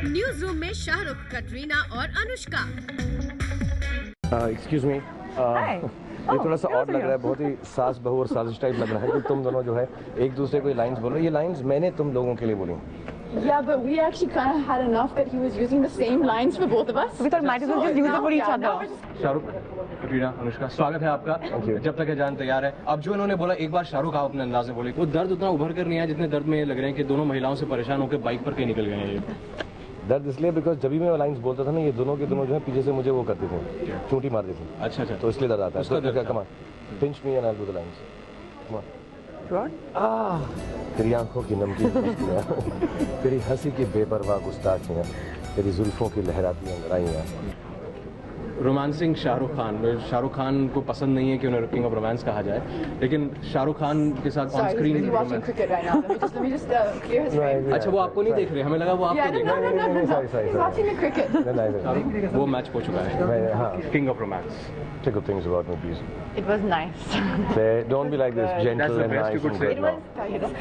News room में शाहरुख, कटरीना और Anushka. Excuse me, ये थोड़ा सा ऑड लग रहा है, बहुत ही सास बहू और साजिश टाइप लग रहा है कि तुम दोनों जो है एक दूसरे को लाइंस बोलो। ये लाइंस मैंने तुम लोगों के लिए बोली। Yeah, but we actually kind of had enough that he was using the same lines for both of us. We thought might as well just use it for each other. Shahrukh, Katrina, Anushka, स्वागत है आपका। जब तक है जान तैयार है। अब जो इन्होंने बोला, एक बार शाहरुख आप अपने अंदाज में बोले। वो दर्द उतना उभर कर नहीं आया जितने दर्द में लग रहे हैं कि दोनों महिलाओं से परेशान होकर बाइक पर कहीं निकल गए हैं। ये दर्द इसलिए बिकॉज जब भी मैं लाइंस बोलता था ना, ये दोनों के दोनों जो है पीछे से मुझे वो करते थे, चूंटी मारते थे। अच्छा, तो इसलिए दर्द आता है। Come on, pinch me and I will do the lines. Come on. तेरी आंखों की नमकीन खुशबुएं, तेरी हंसी की बेपरवाह गुस्ताखियां, तेरी जुल्फों की लहराती अंगड़ाइयां। रोमांसिंग शाहरुख खान को पसंद नहीं है कि उन्हें किंग ऑफ रोमांस कहा जाए, लेकिन शाहरुख खान के साथ ऑन स्क्रीन। अच्छा, वो आपको नहीं देख रहे, हमें लगा वो आपको देख रहे हैं। वो मैच हो चुका है king of romance. Say good things about me, please. It was nice. Say, don't be like this, gentle and nice and good.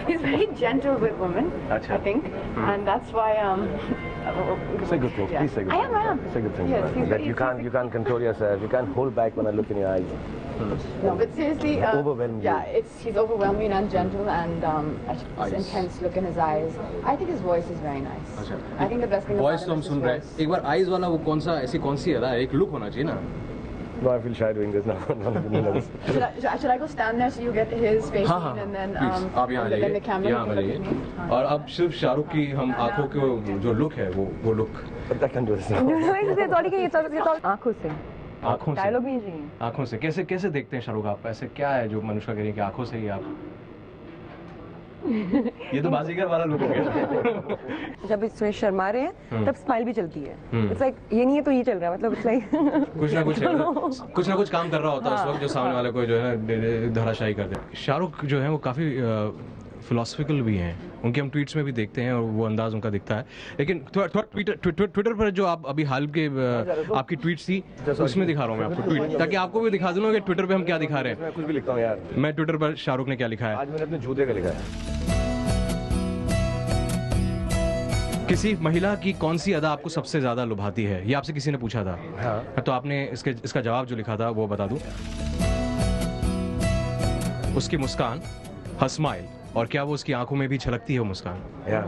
He's very gentle with women, I think, and that's why. Say good things, please say good things. I am. Say good things. Yes, that you can't control yourself. You can't hold back when I look in your eyes. No, but seriously, overwhelming. Yeah, he's overwhelming and gentle, and this intense look in his eyes. I think his voice is very nice. I think the best thing voice तो हम सुन रहे हैं। एक बार eyes वाला वो कौन सा सी है ना, एक लुक होना चाहिए ना। No, I feel shy doing this now. Should I go stand there so you get his face and then आप यहाँ आइए। और अब सिर्फ शाहरुख की हम आंखों के जो लुक है वो look. I can do this now. आंखों से डायलॉग भी चाहिए। आंखों से कैसे देखते हैं शाहरुख आप? ऐसे क्या है जो अनुष्का कह रही है कि आंखों से ही आप? ये तो बाजीगर वाला लुक हो गया। जब इसमें शर्मा रहे हैं तब स्माइल भी चलती है। इट्स लाइक ये नहीं है तो ये चल रहा है, मतलब इट्स लाइक कुछ ना कुछ काम कर रहा होता है उस वक्त जो सामने वाले को जो है धराशायी कर दे। शाहरुख जो है वो काफी फिलोसफिकल भी हैं, उनके हम ट्वीट्स में भी देखते हैं और वो अंदाज उनका दिखता है। लेकिन थोड़ा ट्विटर पर जो आप अभी हाल के आपकी ट्वीट्स थी उसमें दिखा रहा हूँ मैं आपको ट्वीट, ताकि आपको भी दिखा दूँ कि ट्विटर पे हम क्या दिखा रहे हैं। मैं कुछ भी लिखता हूँ यार। मैं ट्विटर पर शाहरुख ने क्या लिखा है, आज मैंने अपने जूते का लिखा है। किसी महिला की कौन सी अदा आपको सबसे ज्यादा लुभाती है, ये आपसे किसी ने पूछा था। हाँ। तो आपने इसका जवाब जो लिखा था वो बता दूं। उसकी मुस्कान, हर स्माइल, और क्या वो उसकी आंखों में भी झलकती है वो मुस्कान? Yeah,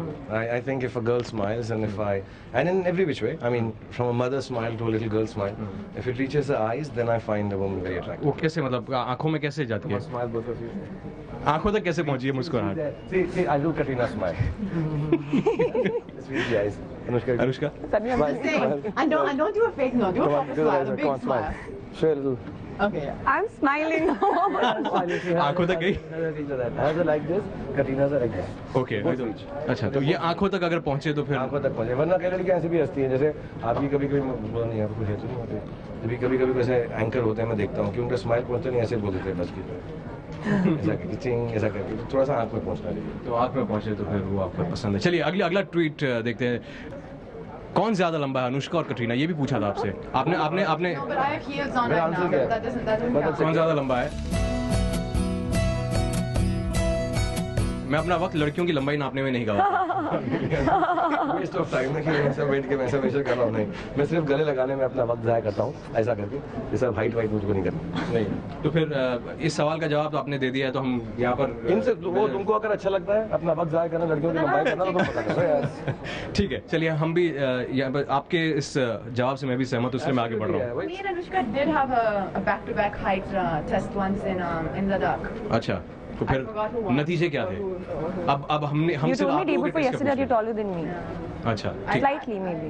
I think if a girl smiles and in every which way, I mean, from a mother smile to a little girl smile, if it reaches the eyes, then I find the woman very attractive. वो कैसे, मतलब आंखों में कैसे जाती है? Smile both of you. आंखों तक कैसे पहुंची है मुस्कुराहट? See, I do Katrina smile. Sweet eyes. Anushka. I don't do a fake no. Do a proper smile, a big smile. Show a little. Okay. I'm smiling. आंखों तक गई? Hers are like this, Katrina's are like this. Okay. अच्छा, तो ये आंखों तक अगर पहुंचे तो फिर आंखों तक पहुंचे, वरना कई लड़कियां ऐसे भी हंसती हैं, जैसे आपकी कभी-कभी बोला नहीं, आपको कुछ ऐसे नहीं होते, कभी-कभी वैसे एंकर होते हैं, मैं देखता हूँ कि उनका स्माइल पहुंचता नहीं, ऐसे बोल देते हैं बस की ऐसा करके ऐसा करके थोड़ा सा आंख में पहुंचना चाहिए। तो आंख में पहुंचे तो फिर वो आपको पसंद है। चलिए अगला ट्वीट देखते हैं। कौन ज्यादा लंबा है, अनुष्का और कटरीना? ये भी पूछा था आपसे आपने। No, but I have heels on right now. That doesn't count. कौन ज्यादा लंबा है? मैं अपना वक्त लड़कियों की लंबाई नापने में नहीं गवाता। वेस्ट ऑफ टाइम है कि मैं ऐसा वेट के मैं ऐसा मेजर कर रहा हूँ। नहीं, मैं सिर्फ गले लगाने में अपना वक्त ज़ाया करता हूँ ऐसा करके। ये सब हाइट वाइट मुझको नहीं करना। नहीं, तो फिर इस सवाल का जवाब तो आपने दे दिया है, तो हम यहाँ पर इनसे वो तुमको अगर अच्छा लगता है अपना वक्त ज़ाया करना, लड़कियों की लंबाई करना, तो तुम पता करो यार। ठीक है, चलिए हम भी यहाँ पर आपके इस जवाब से मैं भी सहमत हूँ, इसलिए मैं आगे बढ़ रहा हूँ। Me and Anushka did have a back-to-back height test once in Ladakh. अच्छा, तो फिर नतीजे क्या थे? अब हमसे आप लोगों के test you're taller than me. अच्छा, Slightly maybe.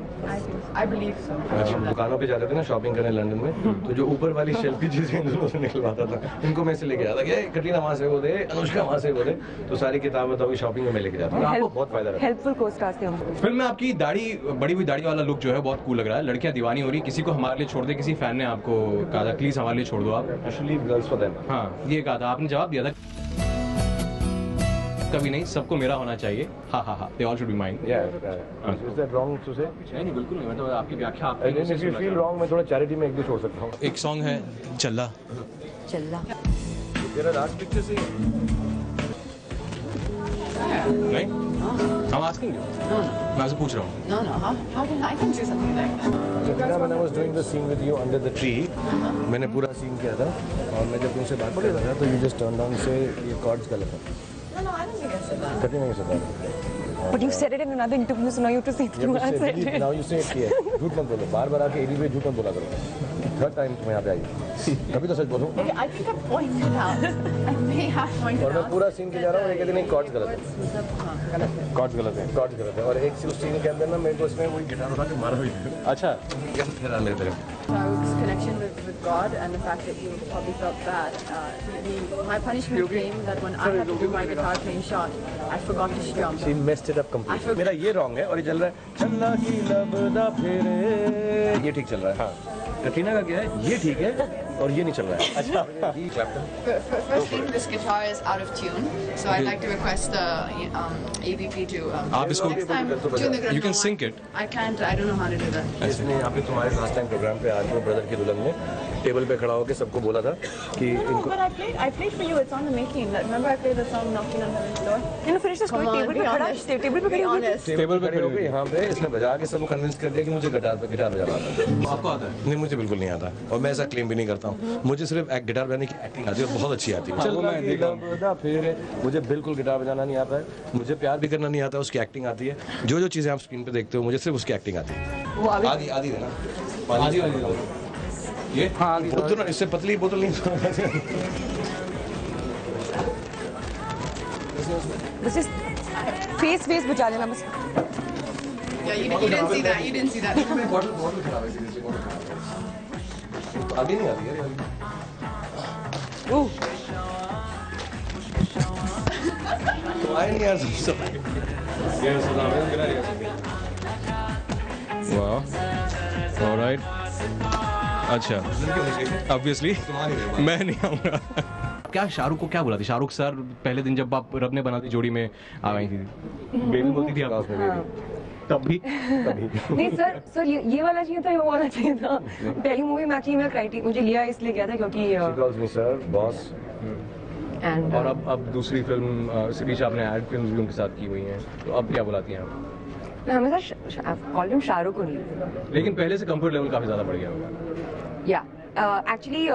I believe so. हम दुकानों पे जाते थे ना शॉपिंग करने लंदन में, तो जो ऊपर वाली शेल्फ की चीजें इन दोनों से निकलवाता था, इनको मैं से लेके आता था। कटरीना वहाँ से वो दे, अनुष्का वहाँ से वो दे, तो सारी किताबें तो अभी शॉपिंग में मैं लेके जाता हूँ। आपको बहुत फायदा रहता है। हेल्पफुल कोस्टार्स थे हम। फिल्म में आपकी दाढ़ी, बड़ी हुई दाढ़ी वाला लुक जो है बहुत कूल लग रहा है। लड़कियां दीवानी हो रही, किसी को हमारे लिए छोड़ दे, किसी फैन ने आपको कहा था प्लीज हमारे लिए छोड़ दो आप। Actually, girls for them. हाँ, ये कहा था आपने, जवाब दिया था कभी नहीं, सबको मेरा होना चाहिए। हाँ हाँ हाँ, they all should be mine. Yeah. Is that wrong to say? नहीं बिल्कुल नहीं, मैं तो आपकी व्याख्या And then if you feel wrong, मैं थोड़ा चैरिटी में एक भी छोड़ सकता हूँ। एक सॉन्ग है चल्ला। चल्ला। तेरा लास्ट पिक्चर से नहीं? I'm asking you. मैं आपसे पूछ रहा हूँ. No, no. How can I can do something like that? When I was doing the scene with you under the tree, मैंने पूरा सीन किया था और मैं जब तुमसे बात कर रहा था तो you just turned down से ये chords गलत है. No, no, I don't think I said that. कभी नहीं सुना. But you said it in another interview, so now you have to say it through. I said it. Now you say it here. झूठ मत बोलो. बार-बार आके AB पे झूठ मत बोला करो. Third time तुम यहाँ पे आई. कभी तो सच बोलो. Okay, I think I pointed out. I may have pointed और मैं out. पूरा सीन के जा रहा हूँ और ये कहते नहीं chords गलत है. गलत है. Chords गलत है. Chords गलत है. और एक उस सीन के अंदर ना मेरे को इसमें वही गिटार उठा के मारा हुई. अच्छा. कैसे ठहरा लेते हैं. Shahruk's connection with God and the fact that you probably felt bad. My punishment came that when I had to do my guitar playing shot, I forgot to strum. She messed it up completely. मेरा ये wrong है और ये चल रहा है चन्ना की लबदा फेरे ये ठीक चल रहा है. हाँ. कटरीना का क्या है ये ठीक है और ये नहीं चल रहा है. अच्छा. Firstly, this guitar is out of tune, so I'd like to request the ABP to आप इसको next time tune the guitar. You can sync it. I can't. I don't know how to do that. इसने आपने तुम्हारे last time programme पे आज वो brother की दुल्हन ने टेबल पे खड़ा होकर सबको बोला था कि No, इनको but I played for you. It's on the making. Remember, I played the song "Knocking on Heaven's Door." You know, finish the story. Come on, Table be पे खड़ा, honest. टेबल पे Be खड़ी हुई थी. honest. Table पे खड़े होकर यहाँ पे इसने बजा के सबको कन्विंस कर दिया कि मुझे गिटार बजाना आता है. आपको आता है? नहीं मुझे बिल्कुल नहीं आता और मैं ऐसा क्लेम भी नहीं करता हूँ. मुझे सिर्फ एक गिटार बजाने की एक्टिंग आती है और बहुत अच्छी आती है. वो मैं देखा हूँ. फिर मुझे बिल्कुल गिटार बजाना नहीं आता है. मुझे प्यार भी करना नहीं आता है. उसकी एक्टिंग आती है. जो जो चीज़ें आप स्क्रीन पे देखते हो मुझे सिर्फ उसकी एक्टिंग आती है. आधी आधी देना. आधी वाली ये हाँ बोतल ना इससे पतली बोतल नहीं. बस इस फेस बचा लेना बस. Yeah, you didn't see that. You didn't see that. Bottle खराब है सीरियसली. आधी नहीं आती है. तो आए नहीं यार सब. ये सदा में मेरा ये वाह. ऑलराइट. अच्छा. ऑब्वियसली मैं नहीं आऊँगा. क्या शाहरुख को क्या बोला थी? शाहरुख सर पहले दिन जब आप रब ने बना दी जोड़ी में आ गई थी बेबी बोलती थी आप तब भी नहीं सर ये वाला चाहिए था, ये वो वाला चाहिए था. पहली मूवी में एक्चुअली मेरा क्राइटेरिया मुझे लिया इसलिए गया था क्योंकि She calls me sir, boss. And और अब दूसरी फिल्म इस बीच आपने एड फिल्म भी उनके साथ की हुई हैं तो अब क्या बुलाती हैं आप? मैं हमेशा कॉल हिम शाहरुख ओनली. लेकिन पहले से कंफर्ट लेवल काफी ज्यादा बढ़ गया होगा. या एक्चुअली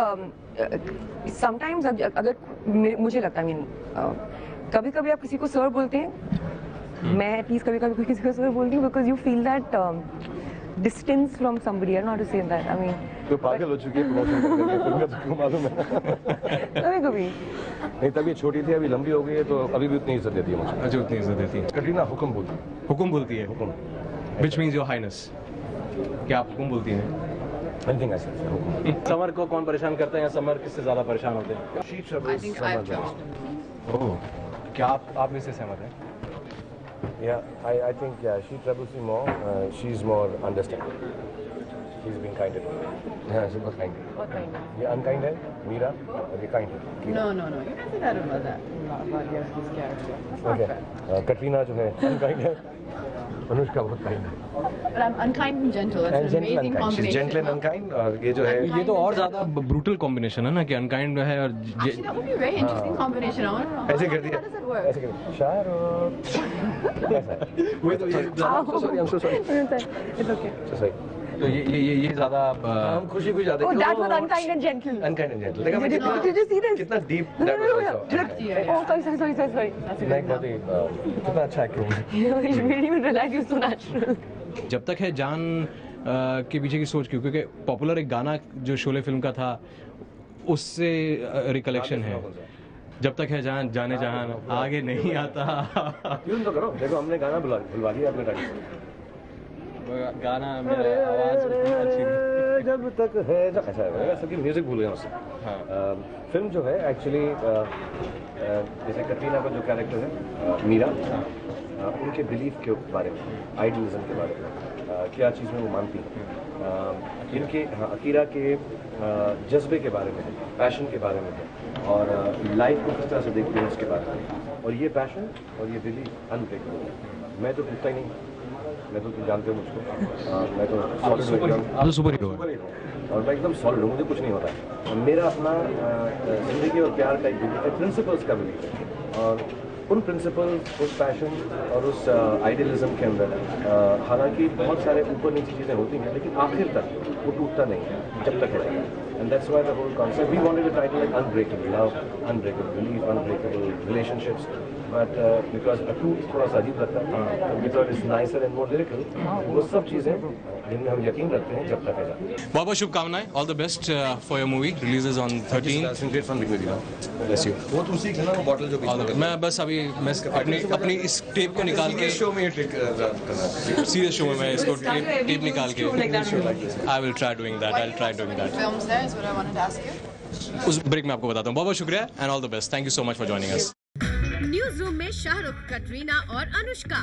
समटाइम्स अगर मुझे लगता है कभी कभी आप किसी को सर बोलते हैं. मैं एटलीस्ट कभी कभी किसी को सर बोलती हूँ because you feel that distance from somebody. I not to say that. I mean तो पागल हो चुकी है प्रमोशन करके. तुमको मालूम है. कभी नहीं तब ये छोटी थी अभी लंबी हो गई है तो अभी भी उतनी इज्जत देती है मुझे. अच्छा उतनी इज्जत देती है. कटरीना हुक्म बोलती है. हुकुम बोलती है. हुक्म. Which means your highness. क्या आप हुकुम बोलती हैं? Anything I say. हुक्म. समर को कौन परेशान करते हैं या समर किससे ज्यादा परेशान होते हैं? She I troubles think someone I've else. troubled. ओह क्या आप इससे सहमत हैं? Yeah, I think she troubles me more. She's more understanding. She's being kind to me. Yeah, she's बहुत kind. What kind of? ये unkind है मीरा और ये kind है. No. You can say that about this character. That's not Okay. fair. Katrina जो है unkind है. अनुष्का बहुत kind है. But I'm unkind and gentle. That's And an gentle amazing and kind. She's combination. gentle and unkind और ये जो है ये तो और ज्यादा ब्रूटल कॉम्बिनेशन है ना कि अनकाइंड है और Actually, that would be a very interesting combination. I want to know. ऐसे कर How दिया. does it work? ऐसे कर दिया. शाहरुख. ऐसा है. वही तो ये I'm so sorry. It's okay. So sorry. तो ये ज्यादा हम खुशी ज्यादा. Oh, that was unkind and gentle. Unkind and gentle. देखा Did you see this? कितना deep No, that no, was no, also. no. Yeah. Oh, sorry. That's a कितना good एक बहुत ही कितना अच्छा acting. You made me realize you're so natural. जब तक है जान के पीछे की सोच क्यों? क्योंकि पॉपुलर एक गाना जो शोले फिल्म का था उससे रिकलेक्शन है. जब तक है जान जाने जहान आगे नहीं आता. ट्यून तो करो. देखो हमने गाना बुलवा दिया आपने टाइम. गाना मेरा आवाज अच्छी नहीं. जब तक है ऐसा है. सबकी म्यूजिक भूल गया उससे. हाँ. फिल्म जो है एक्चुअली जैसे कटरीना का जो कैरेक्टर है मीरा उनके बिलीफ के बारे में आइडियलिज्म के बारे में क्या चीज़ में वो मानती हैं. इनके अकीरा के जज्बे के बारे में पैशन के बारे में और लाइफ को किस तरह से देखते हैं उसके बारे में. और ये पैशन और ये बिलीफ अनब्रेकेबल है. मैं तो टूटता ही नहीं. मैं तो तुम जानते हो मुझको. मैं तो आप तो सुपर हीरो है. और मैं एकदम सॉलिड हूँ. मुझे कुछ नहीं होता है. मेरा अपना जिंदगी और प्यार का एक बिलीफ है. प्रिंसिपल्स का बिलीफ है. और उन प्रिंसिपल, उस पैशन और उस आइडियलिज्म के अंदर हालांकि बहुत सारे ऊपर नीचे चीज़ें होती हैं, लेकिन आखिर तक वो टूटता नहीं है जब तक है। And that's why the whole concept, we wanted a title like Unbreakable, love, unbreakable belief, unbreakable relationships, but because a टूट थोड़ा सा अजीब लगता है, so we thought it's nicer and more lyrical, वो सब चीज़ें जिनमें हम यकीन रखते हैं जब तक है। बहुत बहुत शुभकामनाएं, all the best for your movie, releases on 13। Great fun being with you. Bless you. वो तुम सीख लेना वो बॉटल जो All the best. मैं बस अभी मैं अपनी इस टेप को निकाल के शो में ये ट्रिक करना है। सीरियस शो में मैं इसको टेप निकाल के I will try doing that, I will try doing that. Films there is what I wanted to ask you. उस ब्रेक में आपको बताता हूँ। बहुत बहुत शुक्रिया and all the best, thank you so much for joining us. News room में शाहरुख, कटरीना और अनुष्का।